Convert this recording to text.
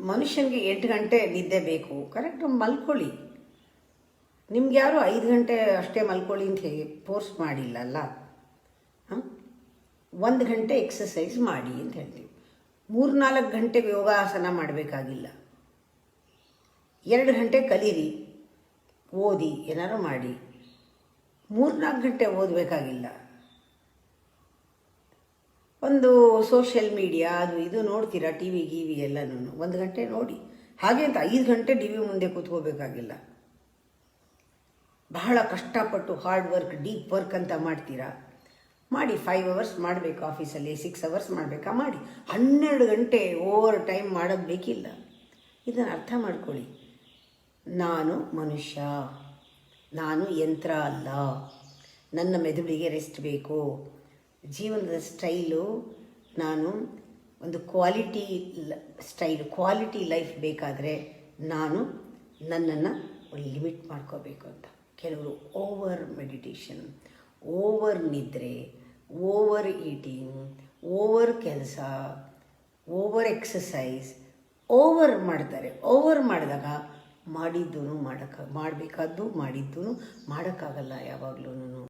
ಮನುಷ್ಯನಿಗೆ 8 ಗಂಟೆ ನಿದ್ದೆ ಬೇಕು, ಕರೆಕ್ಟ್ ಮಲ್ಕೊಳ್ಳಿ. ನಿಮ್ಗೆ ಯಾರು 5 ಗಂಟೆ ಅಷ್ಟೇ ಮಲ್ಕೊಳ್ಳಿ ಅಂತ ಹೇಳಿ ಫೋರ್ಸ್ ಮಾಡಿಲ್ಲಲ್ಲ. 1 ಗಂಟೆ ಎಕ್ಸಸೈಸ್ ಮಾಡಿ ಅಂತ ಹೇಳ್ತೀವಿ. 3-4 ಗಂಟೆ ಯೋಗಾಸನ ಮಾಡಬೇಕಾಗಿಲ್ಲ. 2 ಗಂಟೆ ಕಲೀರಿ, ಓದಿ, ಏನಾರು ಮಾಡಿ. 3-4 ಗಂಟೆ ಓದಬೇಕಾಗಿಲ್ಲ. ಒಂದು ಸೋಷಿಯಲ್ ಮೀಡಿಯಾ ಅದು ಇದು ನೋಡ್ತೀರಾ, ಟಿ ವಿ ಗಿವಿ ಎಲ್ಲನೂ 1 ಗಂಟೆ ನೋಡಿ. ಹಾಗೆ ಅಂತ 5 ಗಂಟೆ ಟಿ ವಿ ಮುಂದೆ ಕೂತ್ಕೋಬೇಕಾಗಿಲ್ಲ. ಬಹಳ ಕಷ್ಟಪಟ್ಟು ಹಾರ್ಡ್ ವರ್ಕ್, ಡೀಪ್ ವರ್ಕ್ ಅಂತ ಮಾಡ್ತೀರಾ, ಮಾಡಿ. 5 ಅವರ್ಸ್ ಮಾಡಬೇಕು ಆಫೀಸಲ್ಲಿ, 6 ಅವರ್ಸ್ ಮಾಡಬೇಕಾ ಮಾಡಿ. 12 ಗಂಟೆ ಓವರ್ ಟೈಮ್ ಮಾಡೋದು ಬೇಕಿಲ್ಲ. ಇದನ್ನು ಅರ್ಥ ಮಾಡ್ಕೊಳ್ಳಿ. ನಾನು ಮನುಷ್ಯ, ನಾನು ಯಂತ್ರ ಅಲ್ಲ. ನನ್ನ ಮೆದುಳಿಗೆ ರೆಸ್ಟ್ ಬೇಕು. ಜೀವನದ ಸ್ಟೈಲು, ನಾನು ಒಂದು ಕ್ವಾಲಿಟಿ ಲೈಫ್ ಬೇಕಾದರೆ ನಾನು ನನ್ನನ್ನು ಲಿಮಿಟ್ ಮಾಡ್ಕೋಬೇಕು ಅಂತ. ಕೆಲವರು ಓವರ್ ಮೆಡಿಟೇಷನ್, ಓವರ್ ನಿದ್ರೆ, ಓವರ್ ಈಟಿಂಗ್, ಓವರ್ ಕೆಲಸ, ಓವರ್ ಎಕ್ಸಸೈಸ್, ಓವರ್ ಮಾಡ್ತಾರೆ. ಓವರ್ ಮಾಡಿದಾಗ ಮಾಡಬೇಕಾದ್ದು ಮಾಡಿದ್ದೂ ಮಾಡೋಕ್ಕಾಗಲ್ಲ ಯಾವಾಗಲೂ.